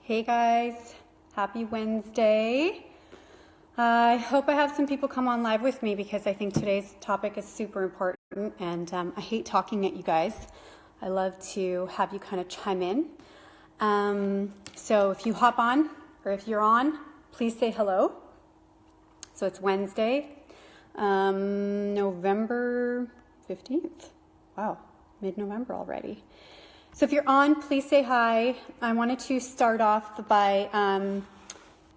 Hey guys, happy Wednesday. I hope I have some people come on live with me because I think today's topic is super important and I hate talking at you guys. I love to have you kind of chime in. So if you hop on or if you're on, please say hello. So it's Wednesday, November 15th. Wow, mid-November already. So if you're on, please say hi. I wanted to start off by,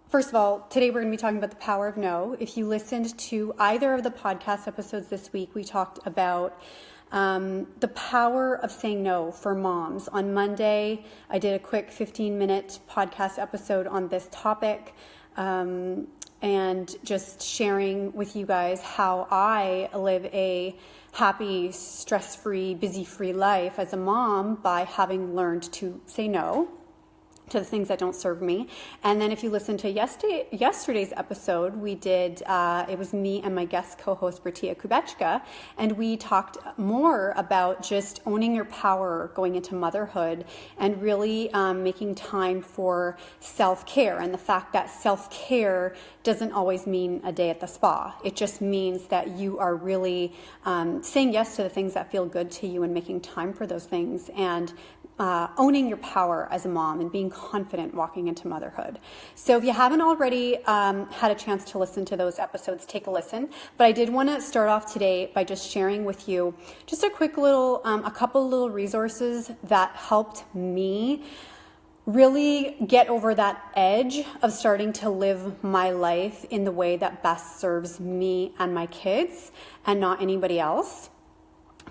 first of all, today we're going to be talking about the power of no. If you listened to either of the podcast episodes this week, we talked about the power of saying no for moms. On Monday, I did a quick 15-minute podcast episode on this topic and just sharing with you guys how I live a happy, stress-free, busy-free life as a mom by having learned to say no to the things that don't serve me. And then if you listen to yesterday's episode, we did, it was me and my guest co-host Bertia Kubechka, and we talked more about just owning your power going into motherhood and really making time for self-care, and the fact that self-care doesn't always mean a day at the spa. It just means that you are really saying yes to the things that feel good to you and making time for those things, and owning your power as a mom and being confident walking into motherhood. So if you haven't already had a chance to listen to those episodes, take a listen. But I did want to start off today by just sharing with you just a quick little, a couple little resources that helped me really get over that edge of starting to live my life in the way that best serves me and my kids and not anybody else.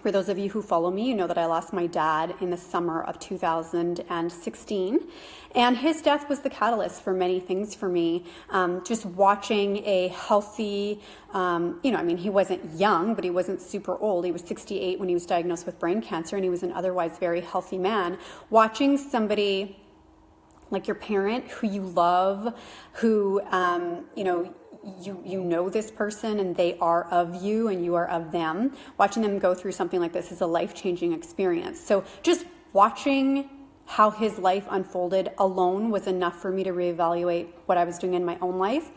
For those of you who follow me, you know that I lost my dad in the summer of 2016, and his death was the catalyst for many things for me. Just watching a healthy, he wasn't young, but he wasn't super old. He was 68 when he was diagnosed with brain cancer, and he was an otherwise very healthy man. Watching somebody like your parent who you love, who, you know this person and they are of you and you are of them. Watching them go through something like this is a life-changing experience. So just watching how his life unfolded alone was enough for me to reevaluate what I was doing in my own life.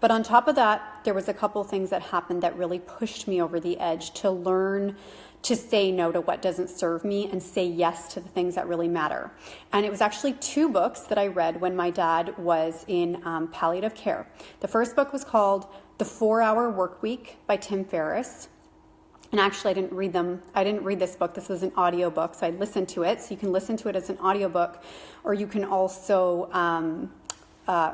But on top of that, there was a couple things that happened that really pushed me over the edge to learn to say no to what doesn't serve me and say yes to the things that really matter. And it was actually 2 books that I read when my dad was in palliative care. The first book was called The 4-Hour Workweek by Tim Ferriss. And actually, I didn't read this book. This was an audio book, so I listened to it. So you can listen to it as an audio book, or you can also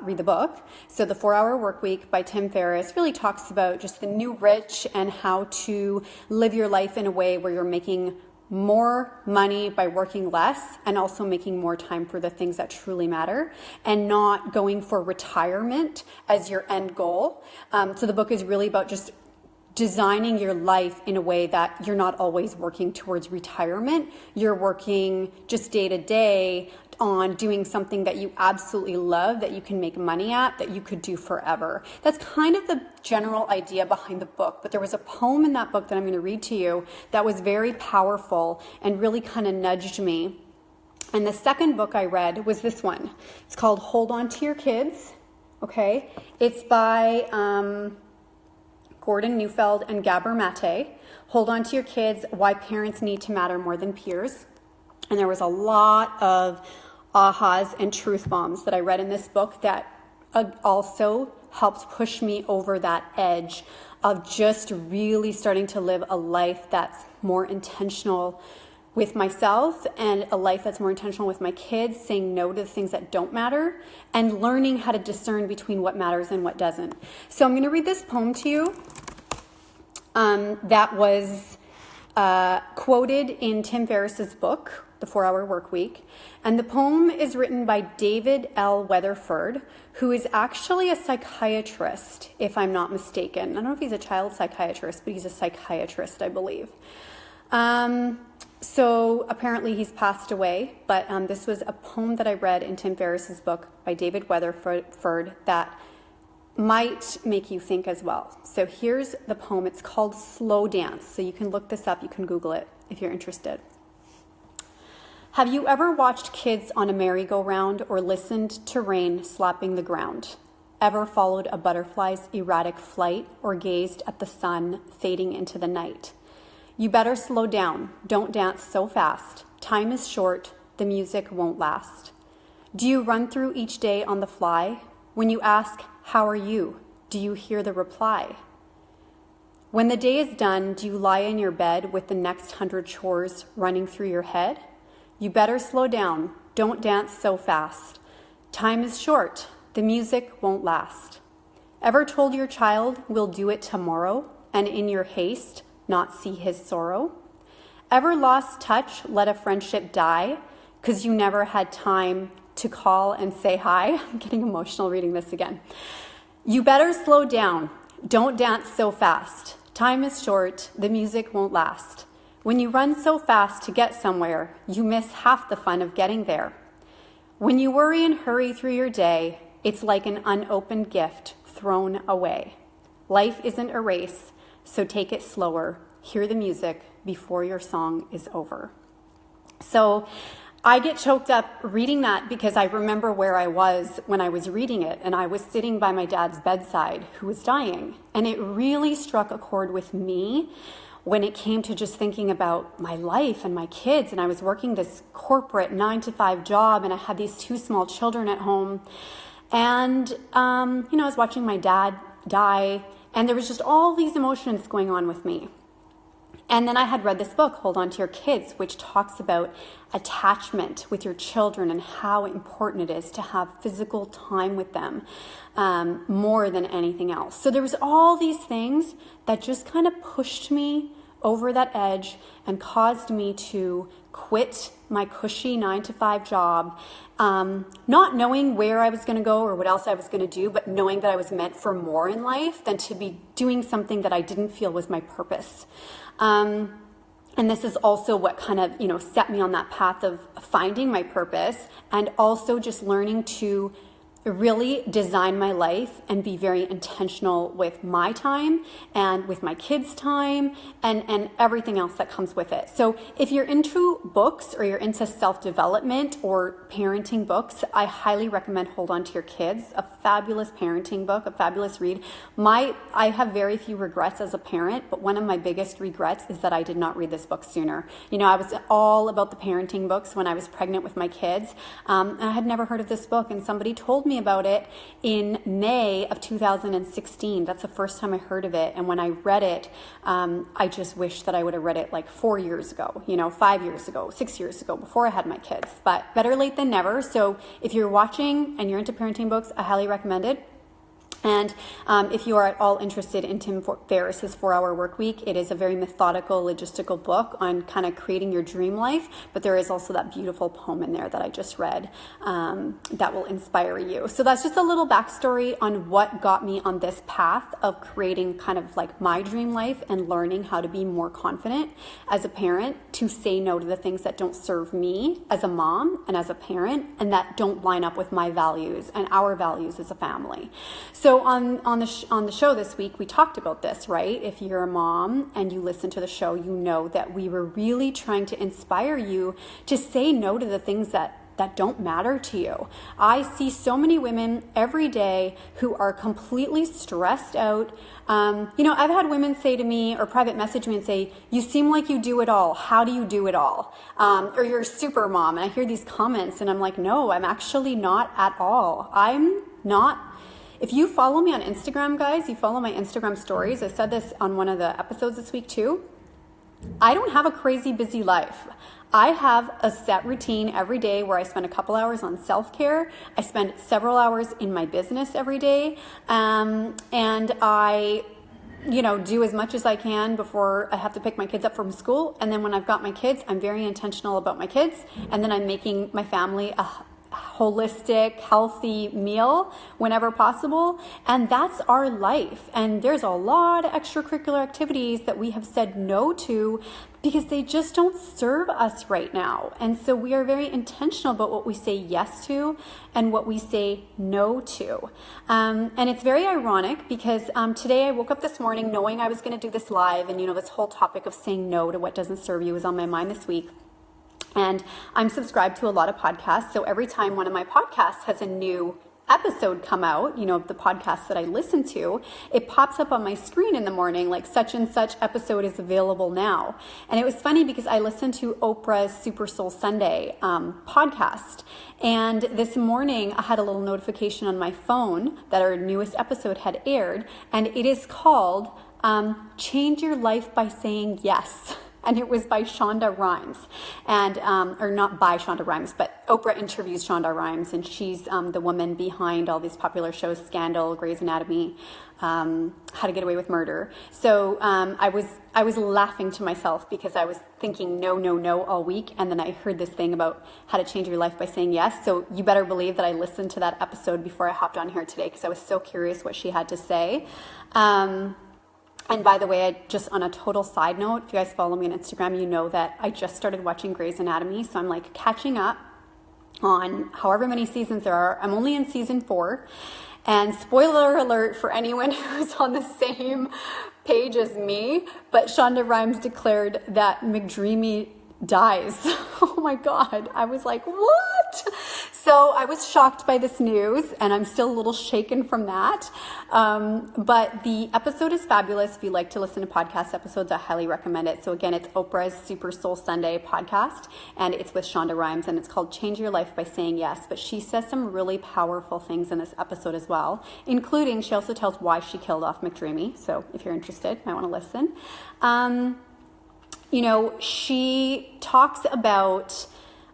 read the book. So The 4-Hour Workweek by Tim Ferriss really talks about just the new rich and how to live your life in a way where you're making more money by working less and also making more time for the things that truly matter and not going for retirement as your end goal. So the book is really about just designing your life in a way that you're not always working towards retirement. You're working just day to day on doing something that you absolutely love, that you can make money at, that you could do forever. That's kind of the general idea behind the book. But there was a poem in that book that I'm going to read to you that was very powerful and really kind of nudged me. And the second book I read was this one. It's called Hold On to Your Kids. Okay. It's by Gordon Neufeld and Gabor Mate. Hold On to Your Kids, Why Parents Need to Matter More Than Peers. And there was a lot of ahas and truth bombs that I read in this book that also helped push me over that edge of just really starting to live a life that's more intentional with myself and a life that's more intentional with my kids, saying no to the things that don't matter and learning how to discern between what matters and what doesn't. So I'm going to read this poem to you that was quoted in Tim Ferriss's book, The 4-Hour Workweek. And the poem is written by David L. Weatherford, who is actually a psychiatrist, if I'm not mistaken. I don't know if he's a child psychiatrist, but he's a psychiatrist, I believe. So apparently he's passed away, but this was a poem that I read in Tim Ferriss's book by David Weatherford that might make you think as well. So here's the poem. It's called Slow Dance. So you can look this up. You can Google it if you're interested. Have you ever watched kids on a merry-go-round or listened to rain slapping the ground? Ever followed a butterfly's erratic flight or gazed at the sun fading into the night? You better slow down. Don't dance so fast. Time is short. The music won't last. Do you run through each day on the fly? When you ask, "How are you?" do you hear the reply? When the day is done, do you lie in your bed with the next 100 chores running through your head? You better slow down. Don't dance so fast. Time is short. The music won't last. Ever told your child, "We'll do it tomorrow," and in your haste, not see his sorrow? Ever lost touch, let a friendship die, 'cause you never had time to call and say hi? I'm getting emotional reading this again. You better slow down. Don't dance so fast. Time is short. The music won't last. When you run so fast to get somewhere, you miss half the fun of getting there. When you worry and hurry through your day, it's like an unopened gift thrown away. Life isn't a race, so take it slower. Hear the music before your song is over. So I get choked up reading that because I remember where I was when I was reading it, and I was sitting by my dad's bedside who was dying. And it really struck a chord with me when it came to just thinking about my life and my kids. And I was working this corporate 9-to-5 job, and I had these 2 small children at home. And, I was watching my dad die, and there was just all these emotions going on with me. And then I had read this book, Hold On to Your Kids, which talks about attachment with your children and how important it is to have physical time with them more than anything else. So there was all these things that just kind of pushed me over that edge and caused me to quit my cushy 9-to-5 job, not knowing where I was going to go or what else I was going to do, but knowing that I was meant for more in life than to be doing something that I didn't feel was my purpose. And this is also what kind of, set me on that path of finding my purpose, and also just learning to really design my life and be very intentional with my time and with my kids' time and everything else that comes with it. So if you're into books or you're into self-development or parenting books, I highly recommend Hold On to Your Kids, a fabulous parenting book, a fabulous read. I have very few regrets as a parent, but one of my biggest regrets is that I did not read this book sooner. I was all about the parenting books when I was pregnant with my kids. And I had never heard of this book, and somebody told me about it in May of 2016. That's the first time I heard of it. And when I read it, I just wish that I would have read it like 4 years ago, 5 years ago, 6 years ago, before I had my kids. But better late than never. So if you're watching and you're into parenting books, I highly recommend it. And if you are at all interested in Tim Ferriss's 4-Hour Workweek, it is a very methodical, logistical book on kind of creating your dream life. But there is also that beautiful poem in there that I just read that will inspire you. So that's just a little backstory on what got me on this path of creating kind of like my dream life and learning how to be more confident as a parent, to say no to the things that don't serve me as a mom and as a parent, and that don't line up with my values and our values as a family. So on the show this week, we talked about this, right? If you're a mom and you listen to the show, you know that we were really trying to inspire you to say no to the things that don't matter to you. I see so many women every day who are completely stressed out. I've had women say to me or private message me and say, "You seem like you do it all. How do you do it all?" Or "You're a super mom." And I hear these comments and I'm like, no, I'm actually not at all. I'm not. If you follow me on Instagram, guys, you follow my Instagram stories. I said this on one of the episodes this week too. I don't have a crazy busy life. I have a set routine every day where I spend a couple hours on self-care. I spend several hours in my business every day. And I do as much as I can before I have to pick my kids up from school. And then when I've got my kids, I'm very intentional about my kids. And then I'm making my family a holistic, healthy meal whenever possible. And that's our life. And there's a lot of extracurricular activities that we have said no to because they just don't serve us right now. And so we are very intentional about what we say yes to and what we say no to. And it's very ironic because today I woke up this morning knowing I was going to do this live, and this whole topic of saying no to what doesn't serve you was on my mind this week. And I'm subscribed to a lot of podcasts. So every time one of my podcasts has a new episode come out, the podcast that I listen to, it pops up on my screen in the morning, like such and such episode is available now. And it was funny because I listened to Oprah's Super Soul Sunday podcast. And this morning I had a little notification on my phone that our newest episode had aired. And it is called Change Your Life by Saying Yes. And it was by Shonda Rhimes, and or not by Shonda Rhimes, but Oprah interviews Shonda Rhimes, and she's the woman behind all these popular shows: Scandal, Grey's Anatomy, How to Get Away with Murder. So I was laughing to myself because I was thinking no all week, and then I heard this thing about how to change your life by saying yes. So you better believe that I listened to that episode before I hopped on here today because I was so curious what she had to say. And by the way, just on a total side note, if you guys follow me on Instagram, you know that I just started watching Grey's Anatomy. So I'm like catching up on however many seasons there are. I'm only in season 4. And spoiler alert for anyone who's on the same page as me, but Shonda Rhimes declared that McDreamy dies. Oh my God. I was like, what? So I was shocked by this news, and I'm still a little shaken from that. But the episode is fabulous. If you like to listen to podcast episodes, I highly recommend it. So again, it's Oprah's Super Soul Sunday podcast, and it's with Shonda Rhimes, and it's called Change Your Life by Saying Yes. But she says some really powerful things in this episode as well, including she also tells why she killed off McDreamy. So if you're interested, you might want to listen. She talks about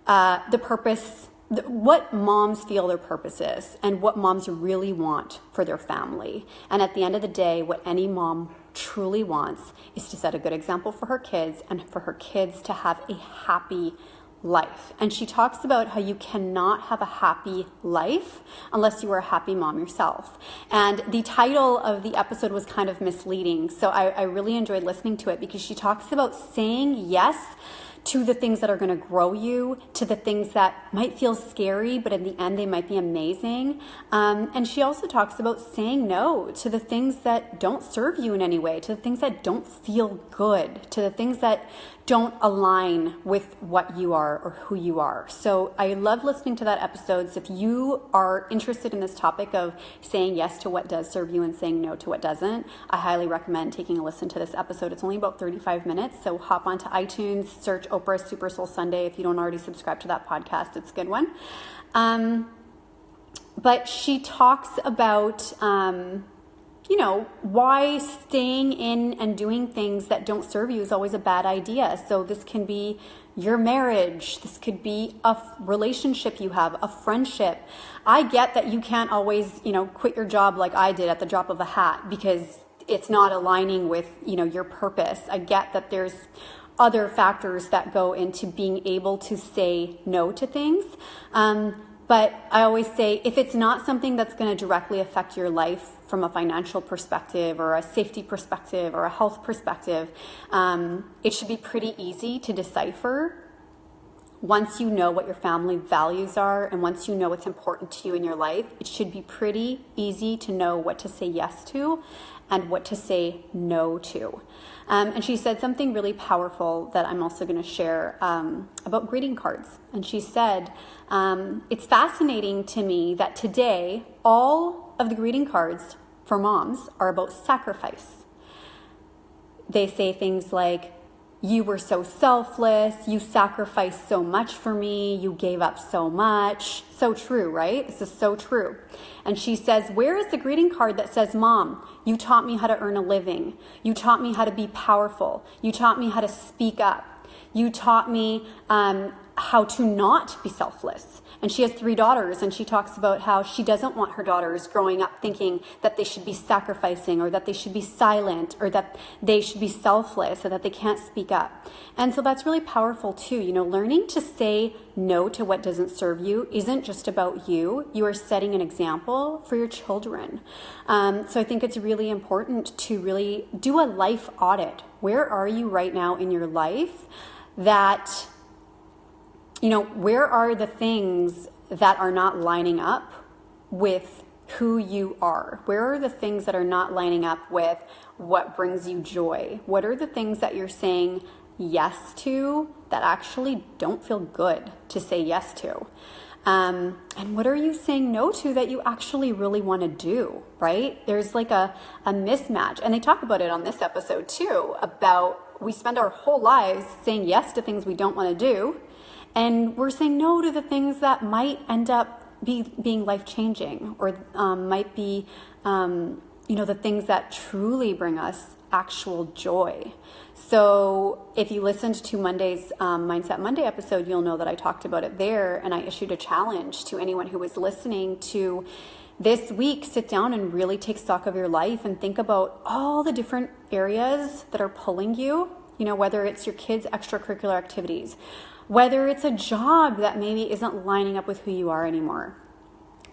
the purpose, what moms feel their purpose is, and what moms really want for their family. And at the end of the day, what any mom truly wants is to set a good example for her kids and for her kids to have a happy life. And she talks about how you cannot have a happy life unless you are a happy mom yourself. And the title of the episode was kind of misleading. So I really enjoyed listening to it because she talks about saying yes to the things that are going to grow you, to the things that might feel scary, but in the end they might be amazing. And she also talks about saying no to the things that don't serve you in any way, to the things that don't feel good, to the things that don't align with what you are or who you are. So I love listening to that episode. So if you are interested in this topic of saying yes to what does serve you and saying no to what doesn't, I highly recommend taking a listen to this episode. It's only about 35 minutes. So hop onto iTunes, search Oprah's Super Soul Sunday. If you don't already subscribe to that podcast, it's a good one. But she talks about, why staying in and doing things that don't serve you is always a bad idea. So this can be your marriage. This could be a relationship you have, a friendship. I get that you can't always, quit your job like I did at the drop of a hat because it's not aligning with, your purpose. I get that there's other factors that go into being able to say no to things. But I always say, if it's not something that's going to directly affect your life from a financial perspective or a safety perspective or a health perspective, it should be pretty easy to decipher once you know what your family values are and once you know what's important to you in your life. It should be pretty easy to know what to say yes to and what to say no to. And she said something really powerful that I'm also going to share about greeting cards. And she said, it's fascinating to me that today all of the greeting cards for moms are about sacrifice. They say things like, you were so selfless, you sacrificed so much for me, you gave up so much. So true, right? This is so true. And she says, where is the greeting card that says, Mom, you taught me how to earn a living. You taught me how to be powerful. You taught me how to speak up. You taught me how to not be selfless. And she has 3 daughters, and she talks about how she doesn't want her daughters growing up thinking that they should be sacrificing or that they should be silent or that they should be selfless or that they can't speak up. And so that's really powerful too. Learning to say no to what doesn't serve you isn't just about you. You are setting an example for your children. So I think it's really important to really do a life audit. Where are you right now in your life that where are the things that are not lining up with who you are? Where are the things that are not lining up with what brings you joy? What are the things that you're saying yes to that actually don't feel good to say yes to? And what are you saying no to that you actually really want to do, right? There's like a mismatch. And they talk about it on this episode too, about we spend our whole lives saying yes to things we don't want to do. And we're saying no to the things that might end up being life-changing, or might be, the things that truly bring us actual joy. So if you listened to Monday's Mindset Monday episode, you'll know that I talked about it there, and I issued a challenge to anyone who was listening to this week sit down and really take stock of your life and think about all the different areas that are pulling you, whether it's your kids' extracurricular activities, whether it's a job that maybe isn't lining up with who you are anymore.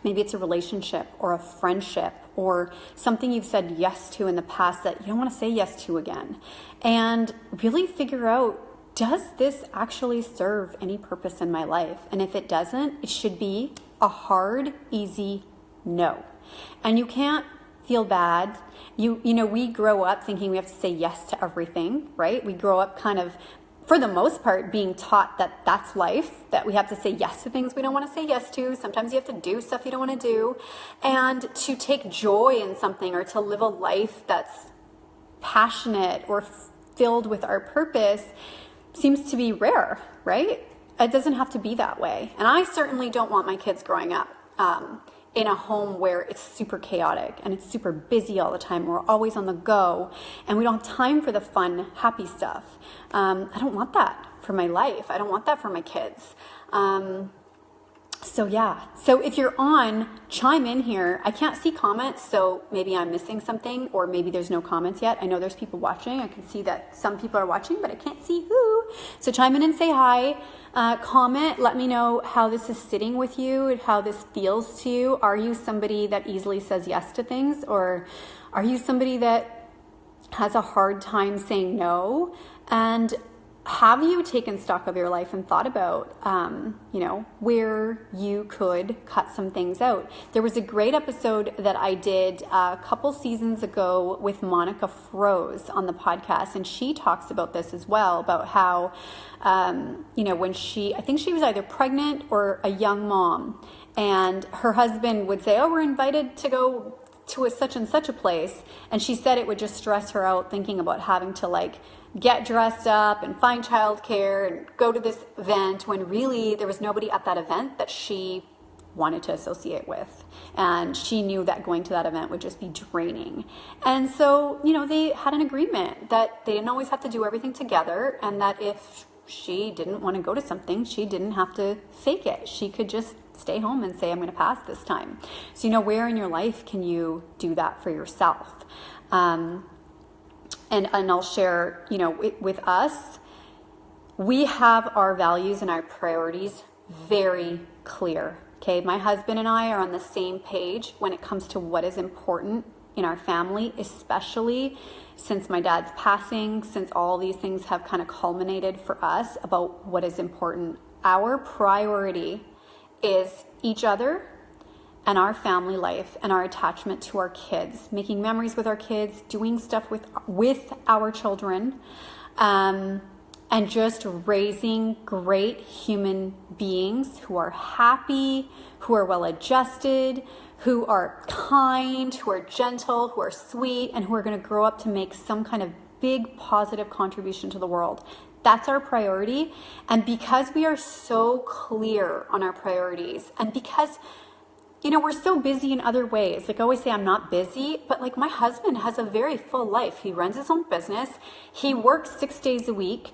Maybe it's a relationship or a friendship or something you've said yes to in the past that you don't want to say yes to again. And really figure out, does this actually serve any purpose in my life? And if it doesn't, it should be a hard, easy no. And you can't feel bad. We grow up thinking we have to say yes to everything, right? We grow up kind of, for the most part, being taught that that's life, that we have to say yes to things we don't want to say yes to. Sometimes you have to do stuff you don't want to do. And to take joy in something, or to live a life that's passionate or filled with our purpose, seems to be rare, right? It doesn't have to be that way. And I certainly don't want my kids growing up in a home where it's super chaotic and it's super busy all the time. We're always on the go and we don't have time for the fun, happy stuff. I don't want that for my life. I don't want that for my kids. So if you're on, chime in here. I can't see comments, so maybe I'm missing something, or maybe there's no comments yet. I know there's people watching. I can see that some people are watching, but I can't see who. So chime in and say hi. Comment, let me know how this is sitting with you and how this feels to you. Are you somebody that easily says yes to things, or are you somebody that has a hard time saying no? And have you taken stock of your life and thought about, where you could cut some things out? There was a great episode that I did a couple seasons ago with Monica Froese on the podcast, and she talks about this as well, about how, when I think she was either pregnant or a young mom, and her husband would say, we're invited to go to a such and such a place, and she said it would just stress her out thinking about having to get dressed up and find childcare and go to this event, when really there was nobody at that event that she wanted to associate with. And she knew that going to that event would just be draining. And so, they had an agreement that they didn't always have to do everything together, and that if she didn't want to go to something, she didn't have to fake it. She could just stay home and say, I'm going to pass this time. So, where in your life can you do that for yourself? And I'll share, with us, we have our values and our priorities very clear. Okay, my husband and I are on the same page when it comes to what is important in our family, especially since my dad's passing, since all these things have kind of culminated for us about what is important. Our priority is each other and our family life and our attachment to our kids, making memories with our kids, doing stuff with our children, and just raising great human beings who are happy, who are well-adjusted, who are kind, who are gentle, who are sweet, and who are going to grow up to make some kind of big positive contribution to the world. That's our priority. And because we are so clear on our priorities, and because we're so busy in other ways. I always say I'm not busy, but my husband has a very full life. He runs his own business. He works 6 days a week.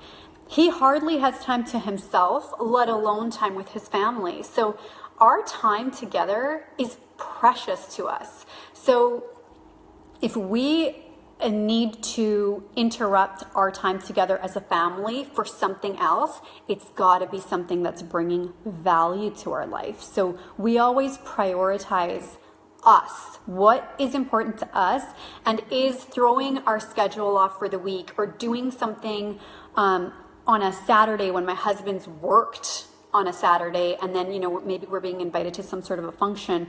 He hardly has time to himself, let alone time with his family. So our time together is precious to us. So if we need to interrupt our time together as a family for something else, it's got to be something that's bringing value to our life. So we always prioritize us, what is important to us, and is throwing our schedule off for the week or doing something on a Saturday when my husband's worked on a Saturday, and then maybe we're being invited to some sort of a function.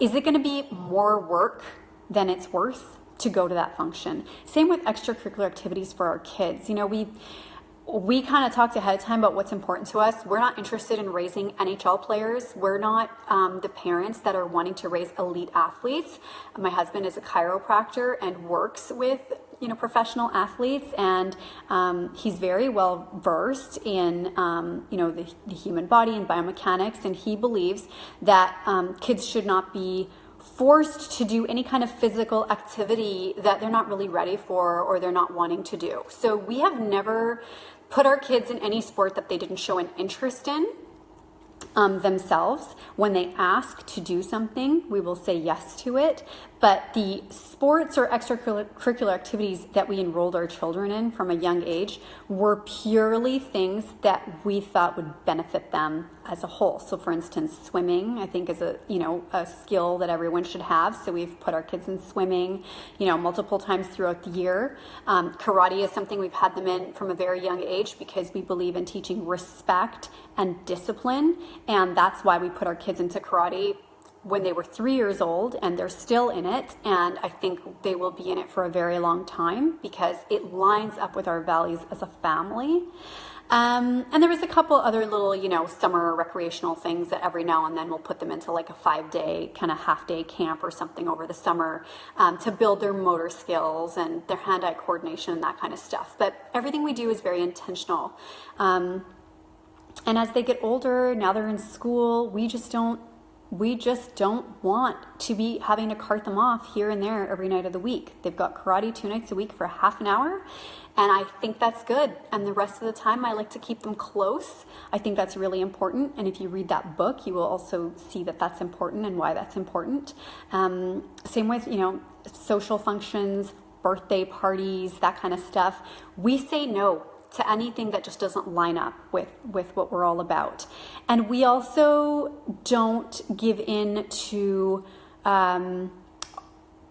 Is it going to be more work than it's worth to go to that function? Same with extracurricular activities for our kids. we kind of talked ahead of time about what's important to us. We're not interested in raising NHL players. We're not the parents that are wanting to raise elite athletes. My husband is a chiropractor and works with professional athletes, and he's very well versed in the human body and biomechanics, and he believes that kids should not be forced to do any kind of physical activity that they're not really ready for or they're not wanting to do. So we have never put our kids in any sport that they didn't show an interest in themselves. When they ask to do something, we will say yes to it. But the sports or extracurricular activities that we enrolled our children in from a young age were purely things that we thought would benefit them as a whole. So for instance, swimming, I think, is a skill that everyone should have. So we've put our kids in swimming, multiple times throughout the year. Karate is something we've had them in from a very young age because we believe in teaching respect and discipline. And that's why we put our kids into karate when they were 3 years old, and they're still in it, and I think they will be in it for a very long time because it lines up with our values as a family. And there was a couple other little, summer recreational things that every now and then we'll put them into like a 5-day kind of half-day camp or something over the summer to build their motor skills and their hand-eye coordination and that kind of stuff. But everything we do is very intentional. And as they get older, now they're in school, we just don't want to be having to cart them off here and there every night of the week. They've got karate 2 nights a week for half an hour, and I think that's good. And the rest of the time, I like to keep them close. I think that's really important. And if you read that book, you will also see that that's important and why that's important. Same with, social functions, birthday parties, that kind of stuff. We say no to anything that just doesn't line up with what we're all about. And we also don't give in to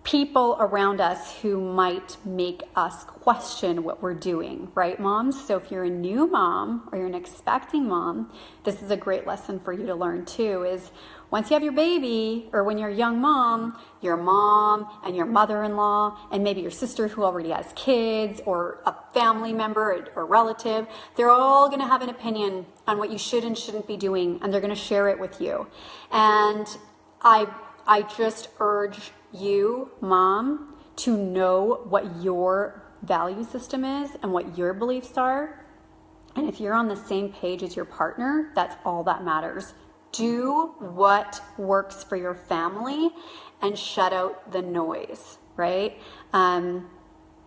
people around us who might make us question what we're doing, right, moms? So if you're a new mom or you're an expecting mom, this is a great lesson for you to learn too, is once you have your baby, or when you're a young mom, your mom and your mother-in-law and maybe your sister who already has kids, or a family member or relative, they're all going to have an opinion on what you should and shouldn't be doing, and they're going to share it with you. And I just urge you, mom, to know what your value system is and what your beliefs are. And if you're on the same page as your partner, that's all that matters. Do what works for your family and shut out the noise, right?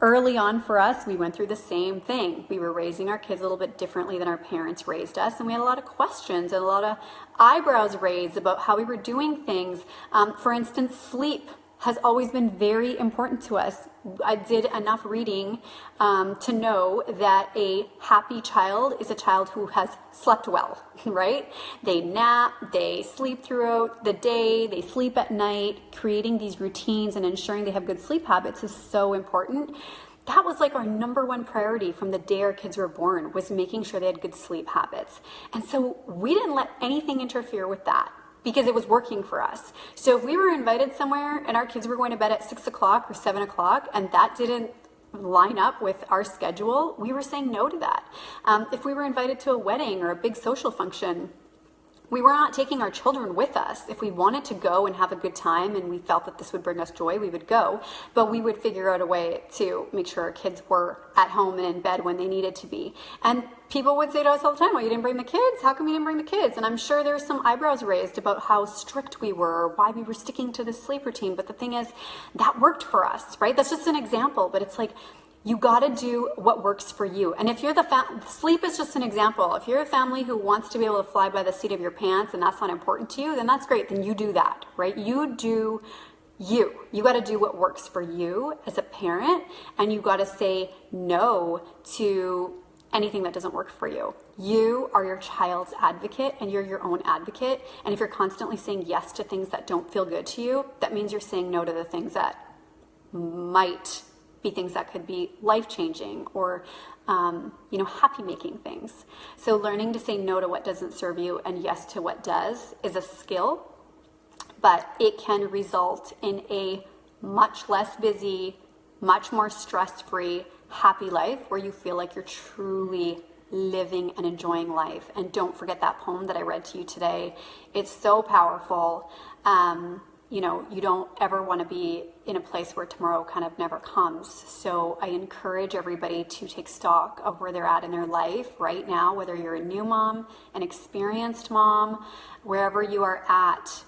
Early on for us, we went through the same thing. We were raising our kids a little bit differently than our parents raised us, and we had a lot of questions and a lot of eyebrows raised about how we were doing things. For instance, sleep has always been very important to us. I did enough reading to know that a happy child is a child who has slept well, right? They nap, they sleep throughout the day, they sleep at night. Creating these routines and ensuring they have good sleep habits is so important. That was like our number one priority from the day our kids were born, was making sure they had good sleep habits. And so we didn't let anything interfere with that, because it was working for us. So if we were invited somewhere and our kids were going to bed at 6 o'clock or 7 o'clock and that didn't line up with our schedule, we were saying no to that. If we were invited to a wedding or a big social function, we were not taking our children with us. If we wanted to go and have a good time and we felt that this would bring us joy, we would go. But we would figure out a way to make sure our kids were at home and in bed when they needed to be. And people would say to us all the time, well, you didn't bring the kids? How come you didn't bring the kids? And I'm sure there's some eyebrows raised about how strict we were, or why we were sticking to this sleep routine. But the thing is, that worked for us, right? That's just an example, but it's like, you got to do what works for you. And if you're sleep is just an example. If you're a family who wants to be able to fly by the seat of your pants and that's not important to you, then that's great. Then you do that, right? You do you. You got to do what works for you as a parent, and you got to say no to anything that doesn't work for you. You are your child's advocate, and you're your own advocate. And if you're constantly saying yes to things that don't feel good to you, that means you're saying no to the things that might be things that could be life-changing or happy-making things. So learning to say no to what doesn't serve you and yes to what does is a skill, but it can result in a much less busy, much more stress-free, happy life where you feel like you're truly living and enjoying life. And don't forget that poem that I read to you today. It's so powerful. You know, you don't ever want to be in a place where tomorrow kind of never comes. So I encourage everybody to take stock of where they're at in their life right now, whether you're a new mom, an experienced mom, wherever you are at.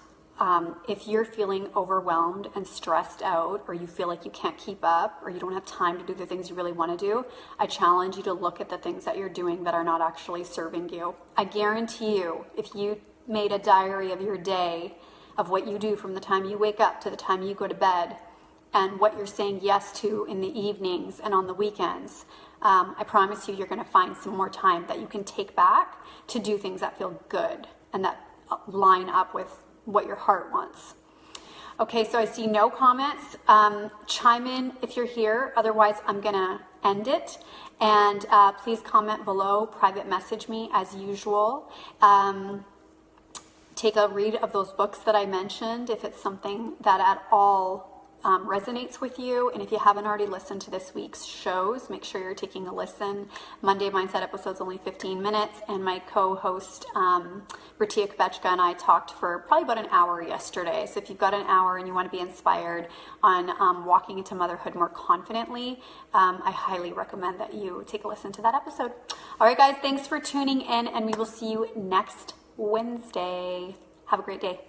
If you're feeling overwhelmed and stressed out, or you feel like you can't keep up, or you don't have time to do the things you really want to do, I challenge you to look at the things that you're doing that are not actually serving you. I guarantee you, if you made a diary of your day, of what you do from the time you wake up to the time you go to bed, and what you're saying yes to in the evenings and on the weekends, I promise you, you're going to find some more time that you can take back to do things that feel good and that line up with what your heart wants. Okay, so I see no comments. Chime in if you're here. Otherwise, I'm going to end it. And please comment below, private message me as usual. Take a read of those books that I mentioned if it's something that at all resonates with you. And if you haven't already listened to this week's shows, make sure you're taking a listen. Monday Mindset episode's only 15 minutes, and my co-host Britia Kubechka and I talked for probably about an hour yesterday. So if you've got an hour and you want to be inspired on walking into motherhood more confidently, I highly recommend that you take a listen to that episode. All right, guys, thanks for tuning in, and we will see you next Wednesday. Have a great day.